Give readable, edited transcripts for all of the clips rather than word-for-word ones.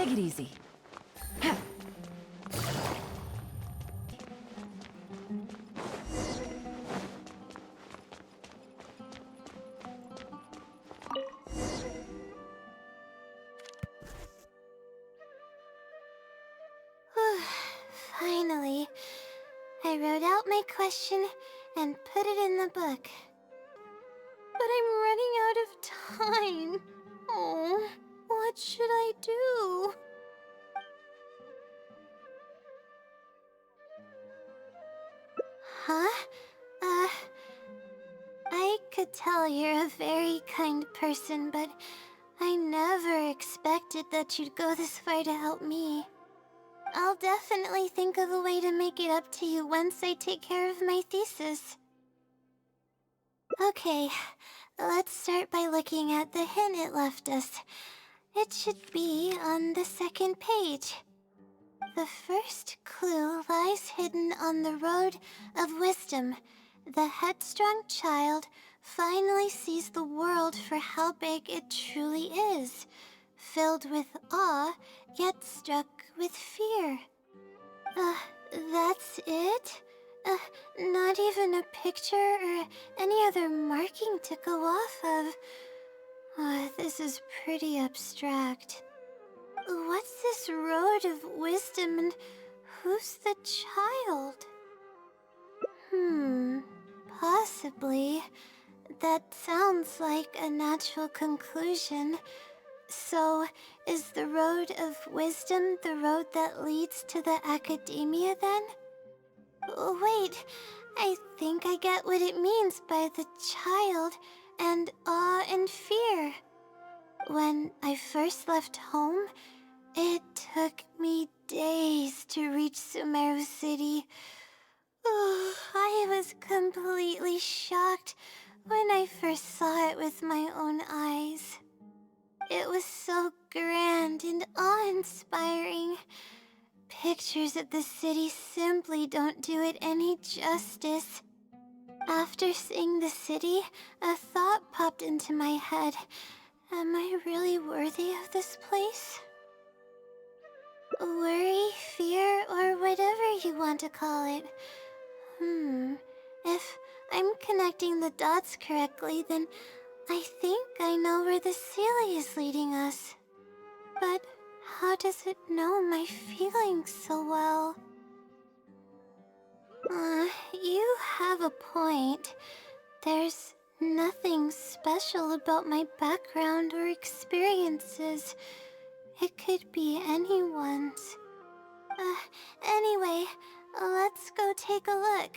Take it easy. Finally, I wrote out my question and put it in the book. But I'm running out of time. Oh, what should I do? Huh? I could tell you're a very kind person, but I never expected that you'd go this far to help me. I'll definitely think of a way to make it up to you once I take care of my thesis. Okay, let's start by looking at the hint it left us. It should be on the second page. The first clue lies hidden on the road of wisdom. The headstrong child finally sees the world for how big it truly is, filled with awe, yet struck with fear. That's it? Not even a picture or any other marking to go off of. This is pretty abstract. What's this road of wisdom and who's the child? Possibly. That sounds like a natural conclusion. So, is the road of wisdom the road that leads to the academia then? Wait, I think I get what it means by the child and awe and fear. When I first left home, it took me days to reach Sumeru City. I was completely shocked when I first saw it with my own eyes. It was so grand and awe-inspiring. Pictures of the city simply don't do it any justice. After seeing the city, a thought popped into my head. Am I really worthy of this place? Worry, fear, or whatever you want to call it. If I'm connecting the dots correctly, then I think I know where the Sealy is leading us. But how does it know my feelings so well? You have a point. There's nothing special about my background or experiences. It could be anyone's. Anyway, let's go take a look.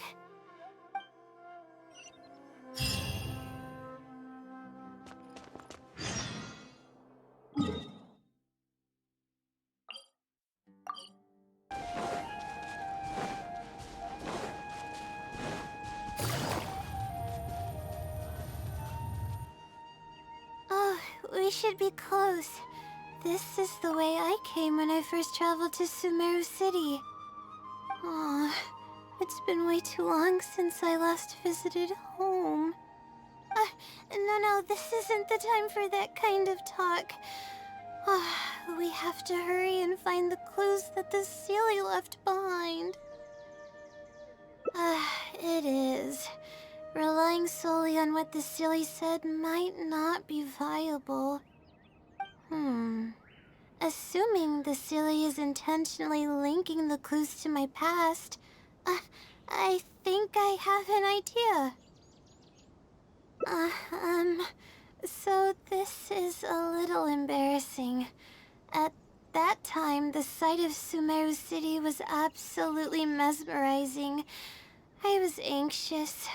Oh, we should be close. This is the way I came when I first traveled to Sumeru City. Aw, it's been way too long since I last visited home. No, this isn't the time for that kind of talk. We have to hurry and find the clues that the Sealy left behind. It is. Relying solely on what the Sealy said might not be viable. Assuming the Sealy is intentionally linking the clues to my past, I think I have an idea. So this is a little embarrassing. At that time, the sight of Sumeru City was absolutely mesmerizing. I was anxious,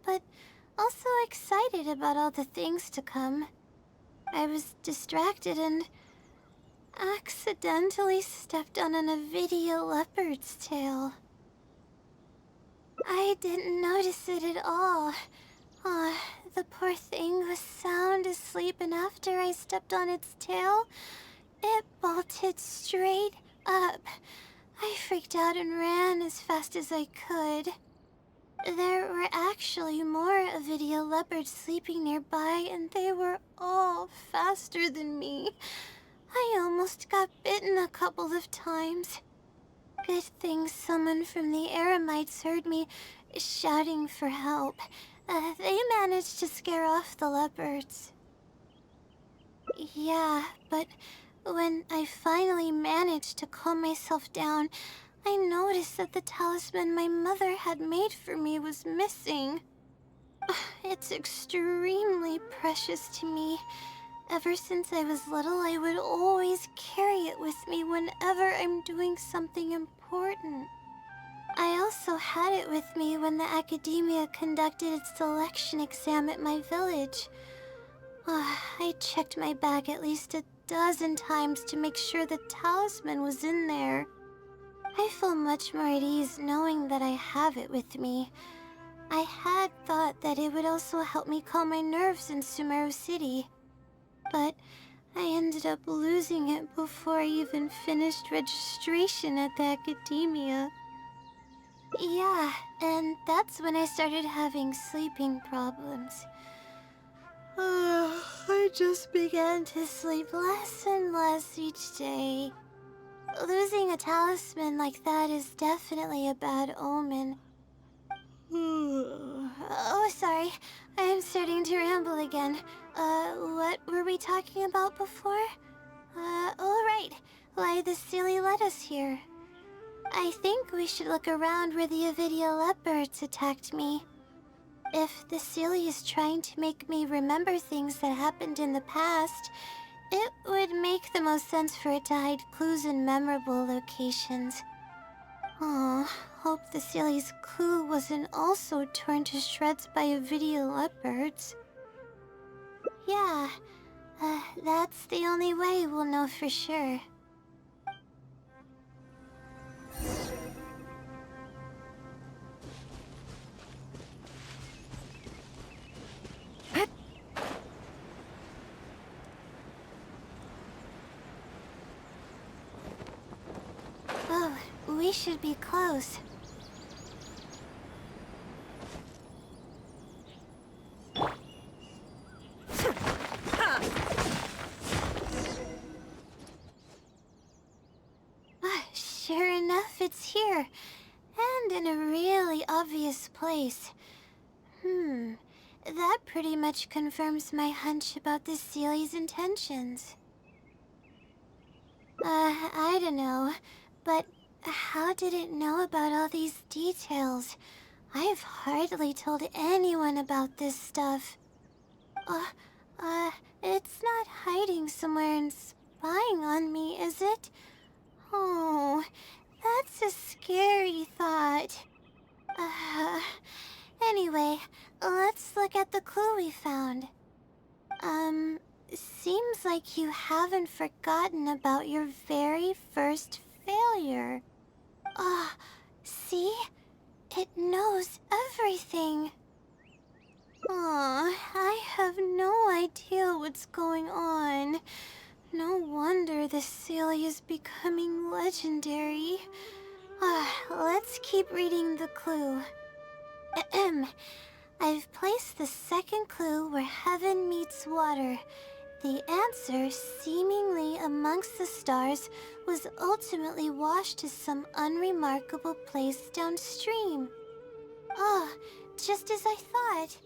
but also excited about all the things to come. I was distracted and accidentally stepped on an Avidia leopard's tail. I didn't notice it at all. The poor thing was sound asleep, and after I stepped on its tail, it bolted straight up. I freaked out and ran as fast as I could. There were actually more Avidia leopards sleeping nearby, and they were all faster than me. I almost got bitten a couple of times. Good thing someone from the Eremites heard me shouting for help. They managed to scare off the leopards. Yeah, but when I finally managed to calm myself down, I noticed that the talisman my mother had made for me was missing. It's extremely precious to me. Ever since I was little, I would always carry it with me whenever I'm doing something important. I also had it with me when the academia conducted its selection exam at my village. I checked my bag at least a dozen times to make sure the talisman was in there. I feel much more at ease knowing that I have it with me. I had thought that it would also help me calm my nerves in Sumeru City, but I ended up losing it before I even finished registration at the academia. Yeah, and that's when I started having sleeping problems. I just began to sleep less and less each day. Losing a talisman like that is definitely a bad omen. Oh, sorry. I'm starting to ramble again. What were we talking about before? Oh, right. Why the silly led us here. I think we should look around where the Avidia leopards attacked me. If the Sealy is trying to make me remember things that happened in the past, it would make the most sense for it to hide clues in memorable locations. Oh, hope the Sealy's clue wasn't also torn to shreds by Avidia leopards. Yeah, that's the only way we'll know for sure. Oh, we should be close. Sure enough, it's here. And in a really obvious place. That pretty much confirms my hunch about the Sealy's intentions. I don't know, but how did it know about all these details? I've hardly told anyone about this stuff. It's not hiding somewhere and spying on me, is it? Oh, that's a scary thought. Anyway, let's look at the clue we found. Seems like you haven't forgotten about your very first failure. See? It knows everything. I have no idea what's going on. No wonder the Sealy is becoming legendary. Let's keep reading the clue. I've placed the second clue where heaven meets water. The answer, seemingly amongst the stars, was ultimately washed to some unremarkable place downstream. Just as I thought.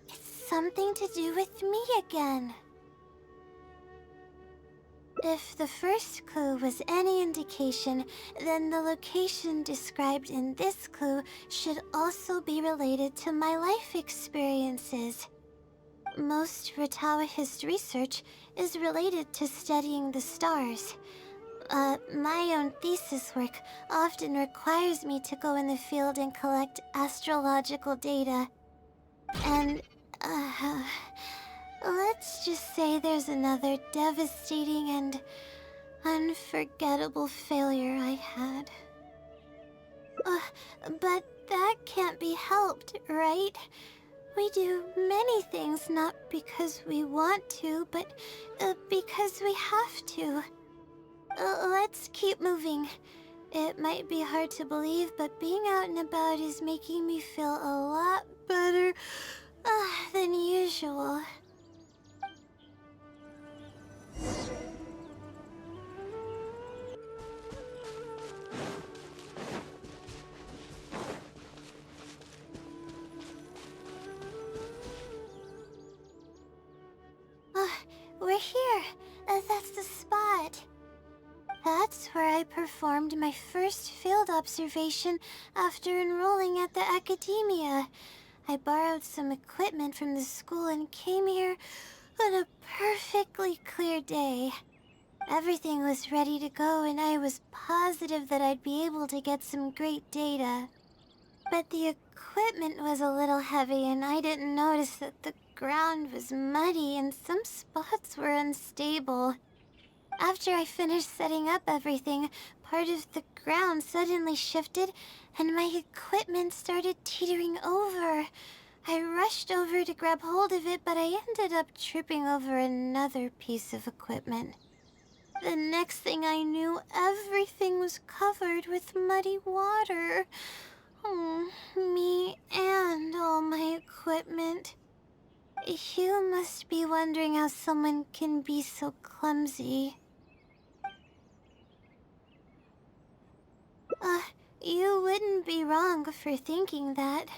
It's something to do with me again. If the first clue was any indication, then the location described in this clue should also be related to my life experiences. Most Ratawahist research is related to studying the stars. My own thesis work often requires me to go in the field and collect astrological data. And, let's just say there's another devastating and unforgettable failure I had. But that can't be helped, right? We do many things not because we want to, but because we have to. Let's keep moving. It might be hard to believe, but being out and about is making me feel a lot better than usual. that's the spot. That's where I performed my first field observation after enrolling at the academia. I borrowed some equipment from the school and came here on a perfectly clear day. Everything was ready to go and I was positive that I'd be able to get some great data. But the equipment was a little heavy and I didn't notice that the ground was muddy and some spots were unstable. After I finished setting up everything, part of the ground suddenly shifted and my equipment started teetering over. I rushed over to grab hold of it, but I ended up tripping over another piece of equipment. The next thing I knew, everything was covered with muddy water. Oh, me and all my equipment. You must be wondering how someone can be so clumsy. You wouldn't be wrong for thinking that.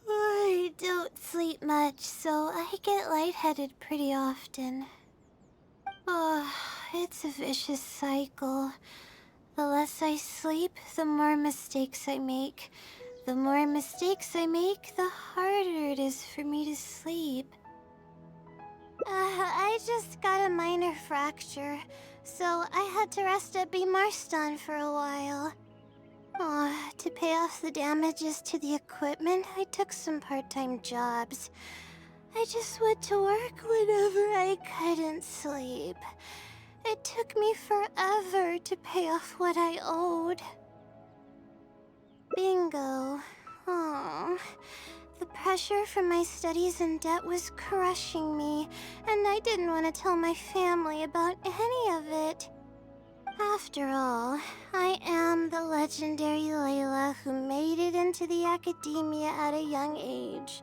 I don't sleep much, so I get lightheaded pretty often. It's a vicious cycle. The less I sleep, the more mistakes I make. The more mistakes I make, the harder it is for me to sleep. I just got a minor fracture, so I had to rest at B. Marston for a while. To pay off the damages to the equipment, I took some part-time jobs. I just went to work whenever I couldn't sleep. It took me forever to pay off what I owed. Bingo. The pressure from my studies and debt was crushing me, and I didn't want to tell my family about any of it. After all, I am the legendary Layla who made it into the academia at a young age.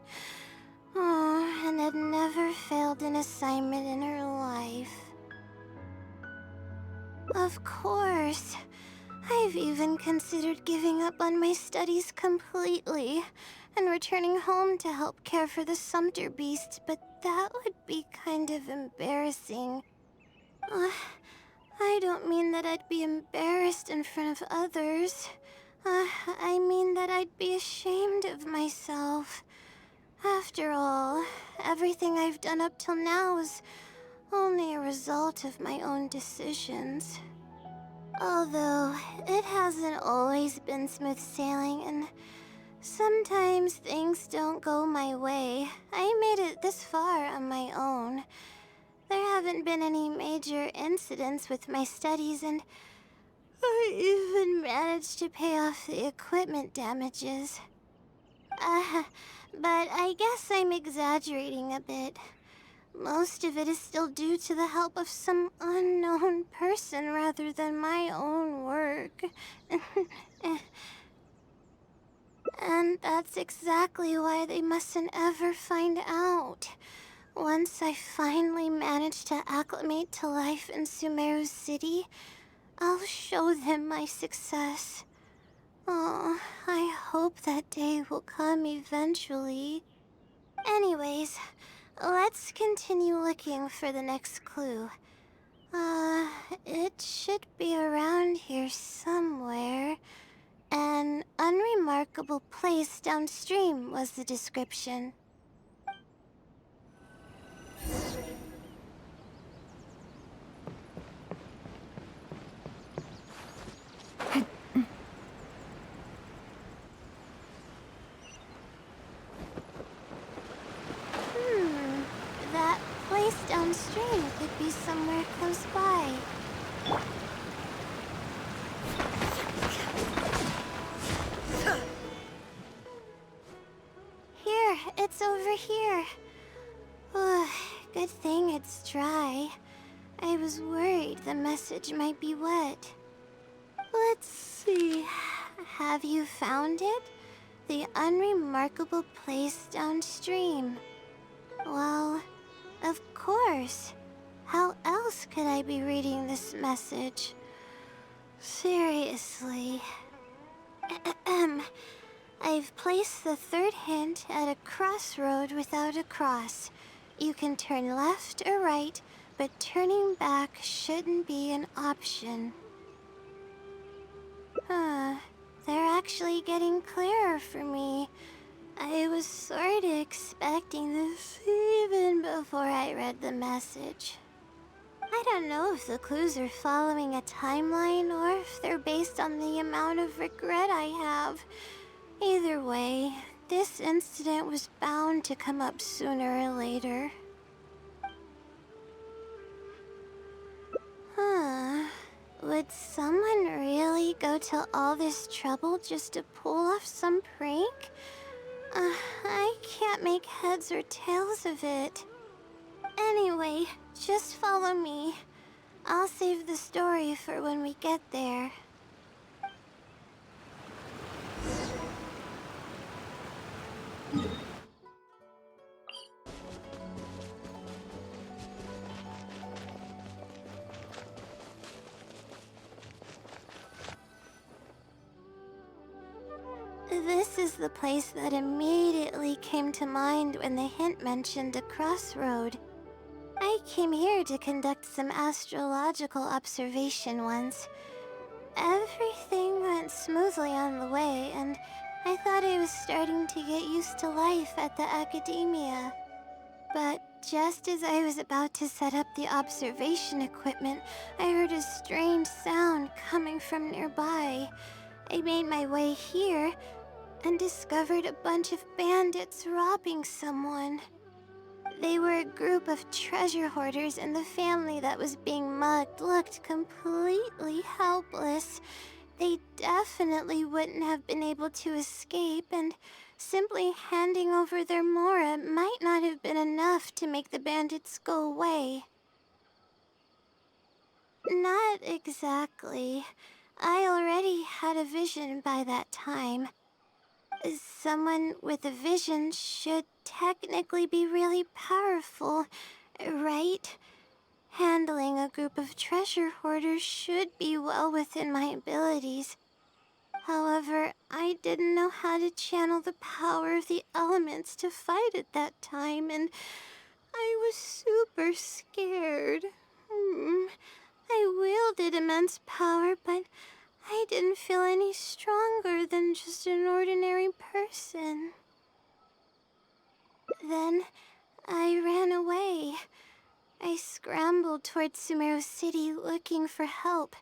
And had never failed an assignment in her life. Of course, I've even considered giving up on my studies completely and returning home to help care for the Sumter beast, but that would be kind of embarrassing. I don't mean that I'd be embarrassed in front of others. I mean that I'd be ashamed of myself. After all, everything I've done up till now is only a result of my own decisions. Although, it hasn't always been smooth sailing, and sometimes things don't go my way. I made it this far on my own. There haven't been any major incidents with my studies, and I even managed to pay off the equipment damages. But I guess I'm exaggerating a bit. Most of it is still due to the help of some unknown person rather than my own work. And that's exactly why they mustn't ever find out. Once I finally manage to acclimate to life in Sumeru City, I'll show them my success. I hope that day will come eventually. Anyways, let's continue looking for the next clue. It should be around here somewhere. An unremarkable place downstream was the description. That place downstream could be somewhere close by. Here, it's over here. Good thing it's dry. I was worried the message might be wet. Let's see. Have you found it? The unremarkable place downstream. Well, of course. How else could I be reading this message? Seriously. I've placed the third hint at a crossroad without a cross. You can turn left or right, but turning back shouldn't be an option. They're actually getting clearer for me. I was sort of expecting this even before I read the message. I don't know if the clues are following a timeline or if they're based on the amount of regret I have. Either way, this incident was bound to come up sooner or later. Would someone really go to all this trouble just to pull off some prank? I can't make heads or tails of it. Anyway, just follow me. I'll save the story for when we get there. This is the place that immediately came to mind when the hint mentioned a crossroad. I came here to conduct some astrological observation once. Everything went smoothly on the way, and I thought I was starting to get used to life at the academia. But just as I was about to set up the observation equipment, I heard a strange sound coming from nearby. I made my way here and discovered a bunch of bandits robbing someone. They were a group of treasure hoarders, and the family that was being mugged looked completely helpless. They definitely wouldn't have been able to escape, and simply handing over their Mora might not have been enough to make the bandits go away. Not exactly. I already had a vision by that time. Someone with a vision should technically be really powerful, right? Handling a group of treasure hoarders should be well within my abilities. However, I didn't know how to channel the power of the elements to fight at that time, and I was super scared. I wielded immense power, but I didn't feel any stronger than just an ordinary person. Then I ran away. I scrambled towards Sumeru City looking for help.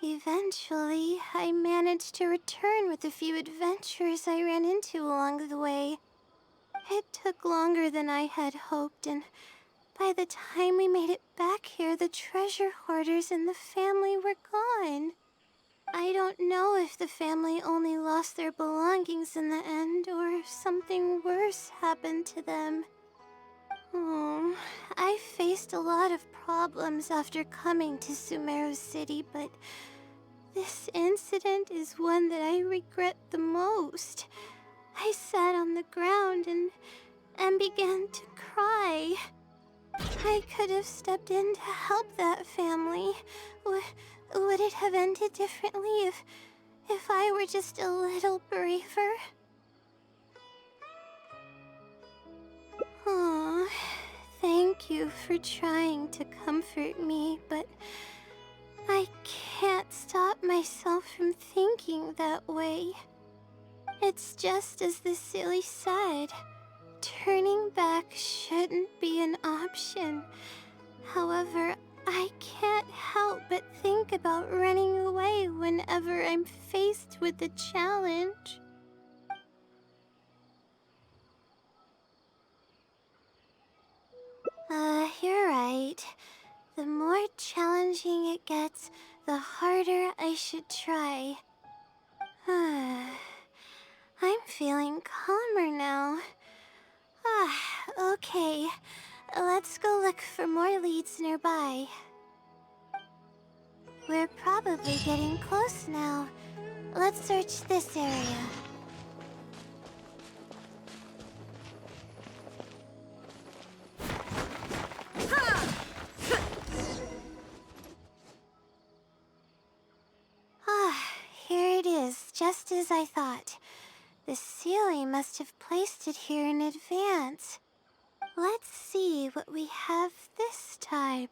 Eventually, I managed to return with a few adventurers I ran into along the way. It took longer than I had hoped, and by the time we made it back here, the treasure hoarders and the family were gone. I don't know if the family only lost their belongings in the end, or if something worse happened to them. I faced a lot of problems after coming to Sumeru City, but this incident is one that I regret the most. I sat on the ground and began to cry. I could have stepped in to help that family. Would it have ended differently if I were just a little braver? Aw, thank you for trying to comfort me, but I can't stop myself from thinking that way. It's just as the silly said. Turning back shouldn't be an option. However, I can't help but think about running away whenever I'm faced with a challenge. You're right. The more challenging it gets, the harder I should try. I'm feeling calmer now. Okay. Let's go look for more leads nearby. We're probably getting close now. Let's search this area. Here it is, just as I thought. The ceiling must have placed it here in advance. Let's see what we have this time.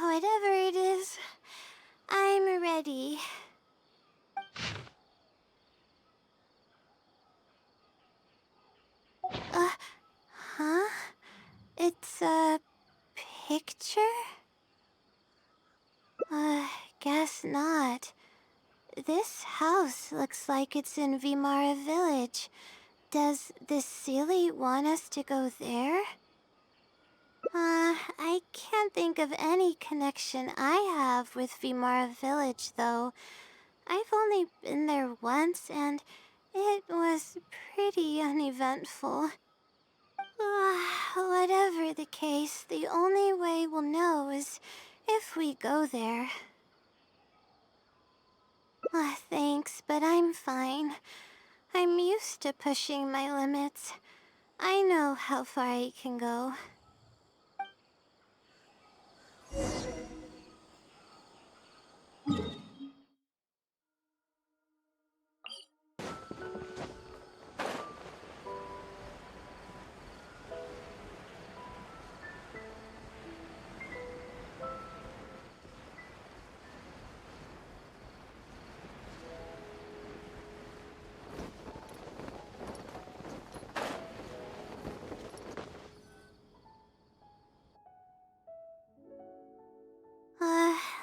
Whatever it is, I'm ready. Huh? It's a picture? Guess not. This house looks like it's in Vimara Village. Does the Sealy want us to go there? I can't think of any connection I have with Vimara Village, though. I've only been there once, and it was pretty uneventful. Whatever the case, the only way we'll know is if we go there. Thanks, but I'm fine. I'm used to pushing my limits. I know how far I can go.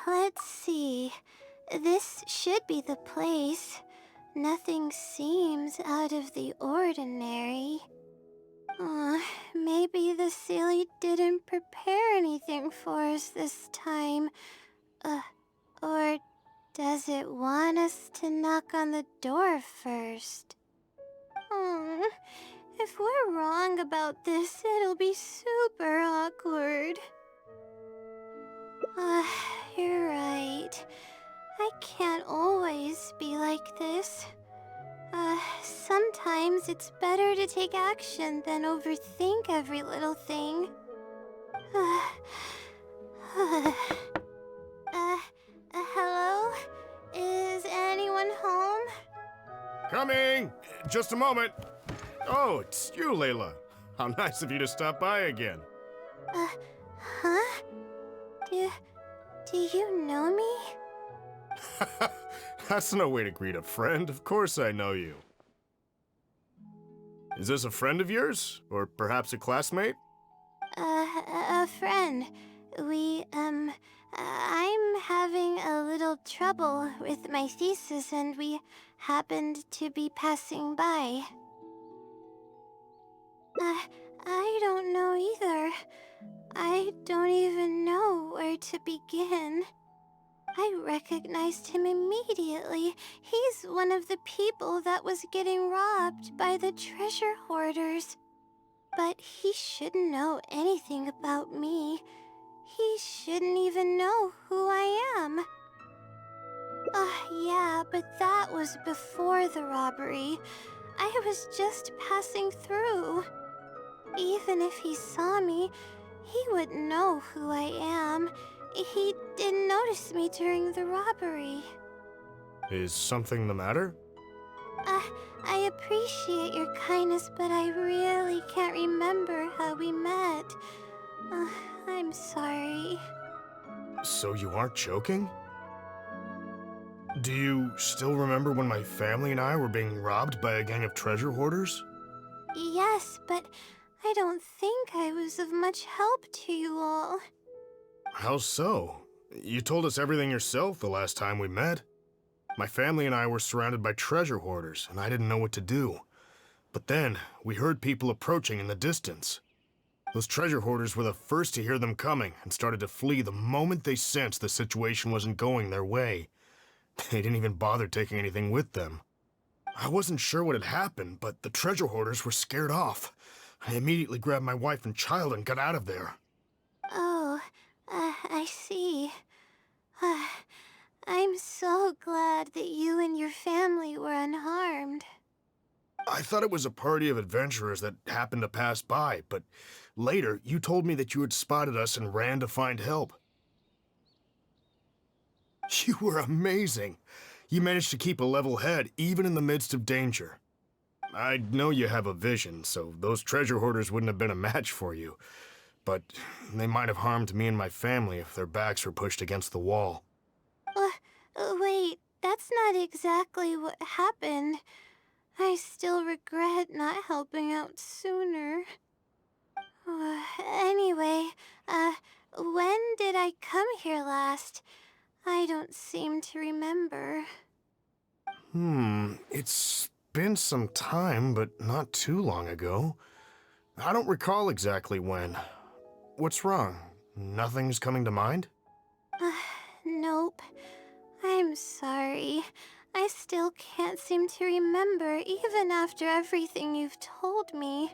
Let's see. This should be the place. Nothing seems out of the ordinary. Maybe the Sealy didn't prepare anything for us this time. Or does it want us to knock on the door first? If we're wrong about this, it'll be super awkward. You're right. I can't always be like this. Sometimes it's better to take action than overthink every little thing. Hello? Is anyone home? Coming! Just a moment. Oh, it's you, Layla. How nice of you to stop by again. Huh? Do you know me? That's no way to greet a friend. Of course I know you. Is this a friend of yours? Or perhaps a classmate? A friend. I'm having a little trouble with my thesis, and we happened to be passing by. I don't know either. I don't even know where to begin. I recognized him immediately. He's one of the people that was getting robbed by the treasure hoarders. But he shouldn't know anything about me. He shouldn't even know who I am. Yeah, but that was before the robbery. I was just passing through. Even if he saw me, he wouldn't know who I am. He didn't notice me during the robbery. Is something the matter? I appreciate your kindness, but I really can't remember how we met. I'm sorry. So you aren't joking? Do you still remember when my family and I were being robbed by a gang of treasure hoarders? Yes, but I don't think I was of much help to you all. How so? You told us everything yourself the last time we met. My family and I were surrounded by treasure hoarders, and I didn't know what to do. But then, we heard people approaching in the distance. Those treasure hoarders were the first to hear them coming and started to flee the moment they sensed the situation wasn't going their way. They didn't even bother taking anything with them. I wasn't sure what had happened, but the treasure hoarders were scared off. I immediately grabbed my wife and child and got out of there. Oh, I see. I'm so glad that you and your family were unharmed. I thought it was a party of adventurers that happened to pass by, but later you told me that you had spotted us and ran to find help. You were amazing. You managed to keep a level head even in the midst of danger. I know you have a vision, so those treasure hoarders wouldn't have been a match for you. But they might have harmed me and my family if their backs were pushed against the wall. Wait, that's not exactly what happened. I still regret not helping out sooner. Anyway, when did I come here last? I don't seem to remember. It's been some time, but not too long ago. I don't recall exactly when. What's wrong? Nothing's coming to mind? Nope. I'm sorry. I still can't seem to remember, even after everything you've told me.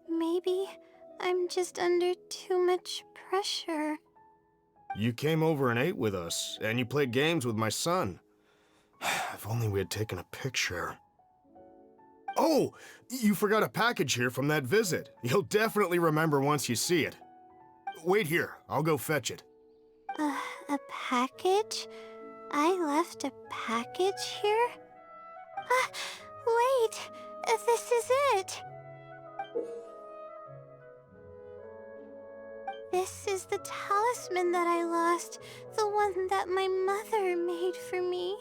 Maybe I'm just under too much pressure. You came over and ate with us, and you played games with my son. If only we had taken a picture. Oh, you forgot a package here from that visit. You'll definitely remember once you see it. Wait here, I'll go fetch it. A package? I left a package here? Wait! This is it! This is the talisman that I lost, the one that my mother made for me.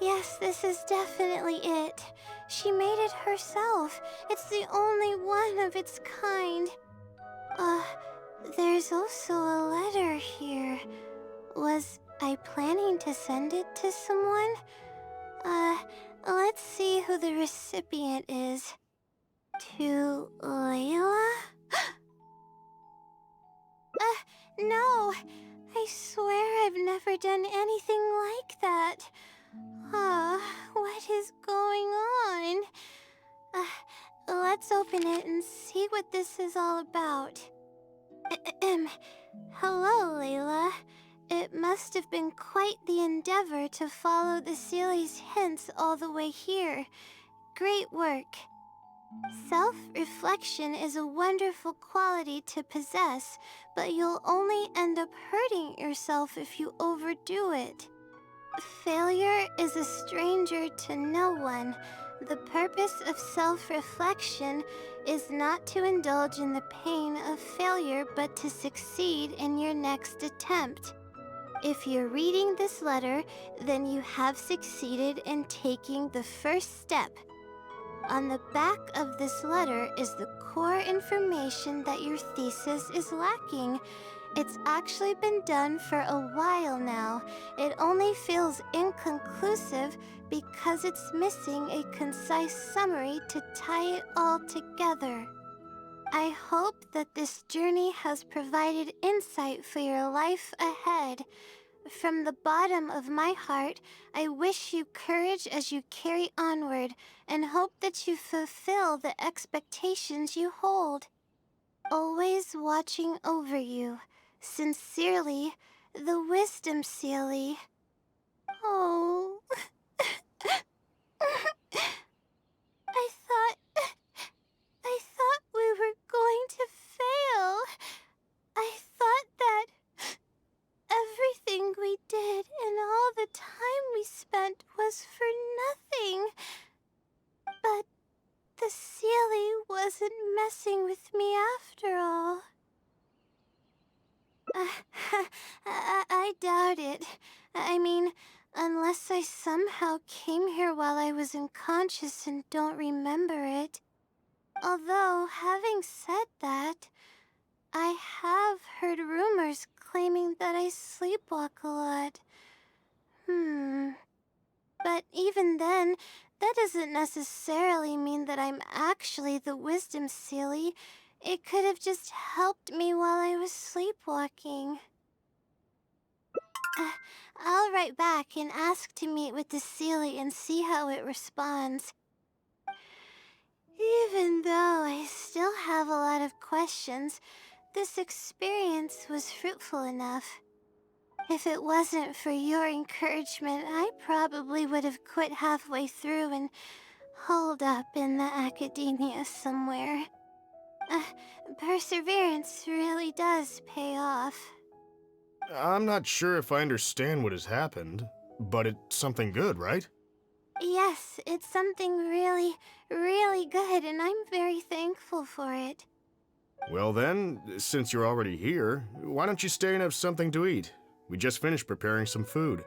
Yes, this is definitely it. She made it herself. It's the only one of its kind. There's also a letter here. Was I planning to send it to someone? Let's see who the recipient is. To Layla? No! I swear I've never done anything like that. What is going on? Let's open it and see what this is all about. Hello, Layla. It must have been quite the endeavor to follow the Sealy's hints all the way here. Great work. Self-reflection is a wonderful quality to possess, but you'll only end up hurting yourself if you overdo it. Failure is a stranger to no one. The purpose of self-reflection is not to indulge in the pain of failure, but to succeed in your next attempt. If you're reading this letter, then you have succeeded in taking the first step. On the back of this letter is the core information that your thesis is lacking. It's actually been done for a while now. It only feels inconclusive because it's missing a concise summary to tie it all together. I hope that this journey has provided insight for your life ahead. From the bottom of my heart, I wish you courage as you carry onward and hope that you fulfill the expectations you hold. Always watching over you. Sincerely, the Wisdom Sealy. Oh. I thought we were going to fail. I thought that everything we did and all the time we spent was for nothing. But the Sealy wasn't messing with me after all. I doubt it. I mean, unless I somehow came here while I was unconscious and don't remember it. Although, having said that, I have heard rumors claiming that I sleepwalk a lot. But even then, that doesn't necessarily mean that I'm actually the Wisdom Sealy. It could have just helped me while I was sleepwalking. I'll write back and ask to meet with the Sealy and see how it responds. Even though I still have a lot of questions, this experience was fruitful enough. If it wasn't for your encouragement, I probably would have quit halfway through and holed up in the academia somewhere. Perseverance really does pay off. I'm not sure if I understand what has happened, but it's something good, right? Yes, it's something really, really good, and I'm very thankful for it. Well then, since you're already here, why don't you stay and have something to eat? We just finished preparing some food.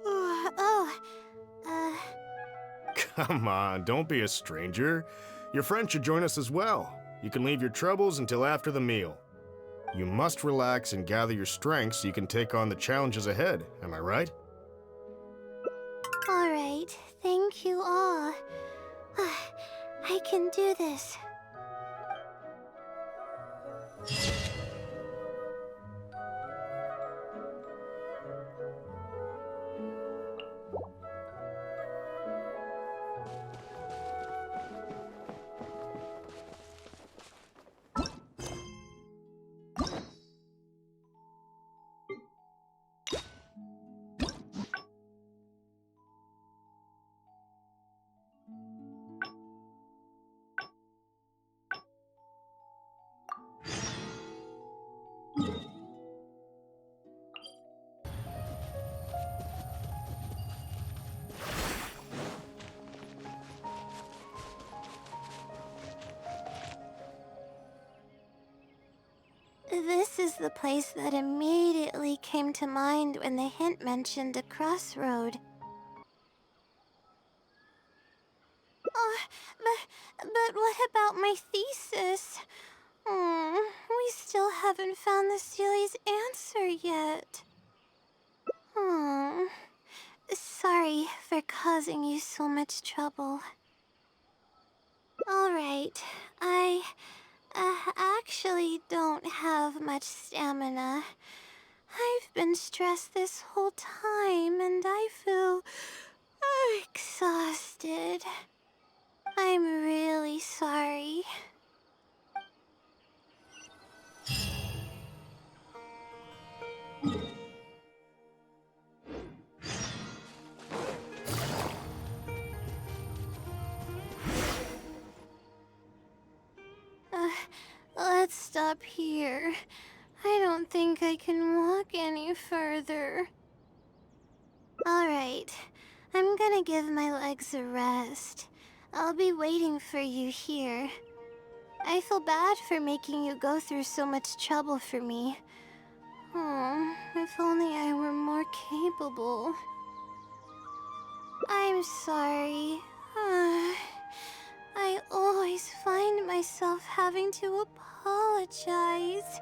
Oh, Come on, don't be a stranger. Your friend should join us as well. You can leave your troubles until after the meal. You must relax and gather your strength so you can take on the challenges ahead, am I right? all right. Thank you all. I can do this. This is the place that immediately came to mind when the hint mentioned a crossroad. Oh, but what about my thesis? We still haven't found the Sealy's answer yet. Sorry for causing you so much trouble. All right, I actually don't have much stamina. I've been stressed this whole time and I feel exhausted. I'm really sorry. Let's stop here. I don't think I can walk any further. Alright, I'm gonna give my legs a rest. I'll be waiting for you here. I feel bad for making you go through so much trouble for me. If only I were more capable. I'm sorry. I always find myself having to apologize.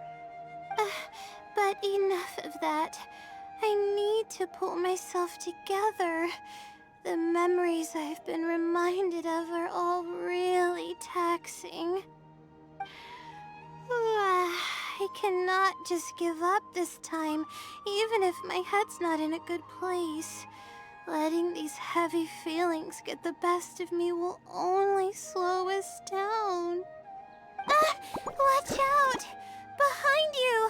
But enough of that. I need to pull myself together. The memories I've been reminded of are all really taxing. I cannot just give up this time, even if my head's not in a good place. Letting these heavy feelings get the best of me will only slow us down. Watch out! Behind you!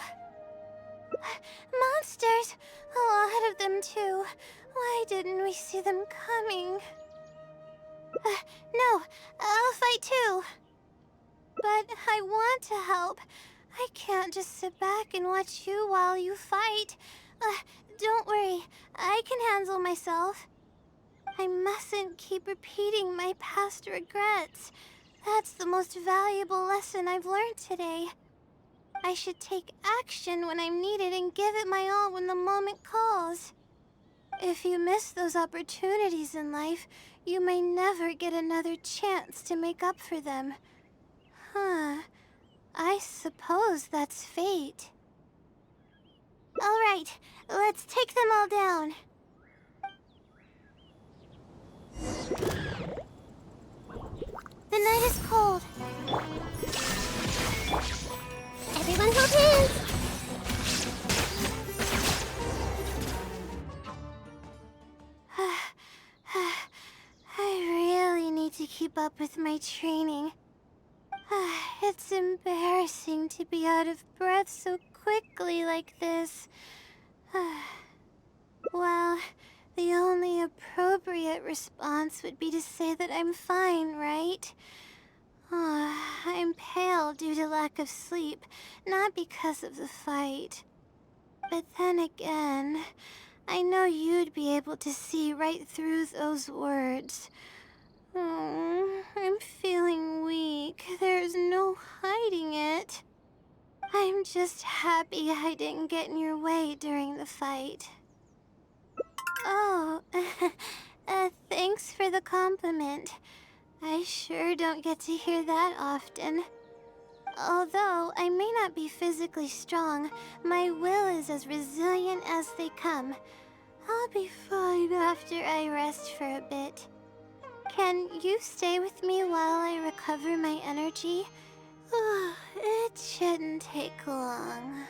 Monsters! A lot of them, too. Why didn't we see them coming? No, I'll fight too. But I want to help. I can't just sit back and watch you while you fight. Don't worry, I can handle myself. I mustn't keep repeating my past regrets. That's the most valuable lesson I've learned today. I should take action when I'm needed and give it my all when the moment calls. If you miss those opportunities in life, you may never get another chance to make up for them. I suppose that's fate. All right, let's take them all down. The night is cold. Everyone hold hands! I really need to keep up with my training. It's embarrassing to be out of breath so quickly like this. Well, the only appropriate response would be to say that I'm fine, right? I'm pale due to lack of sleep, not because of the fight. But then again, I know you'd be able to see right through those words. I'm feeling weak. There's no hiding it. I'm just happy I didn't get in your way during the fight. Oh, thanks for the compliment. I sure don't get to hear that often. Although I may not be physically strong, my will is as resilient as they come. I'll be fine after I rest for a bit. Can you stay with me while I recover my energy? It shouldn't take long.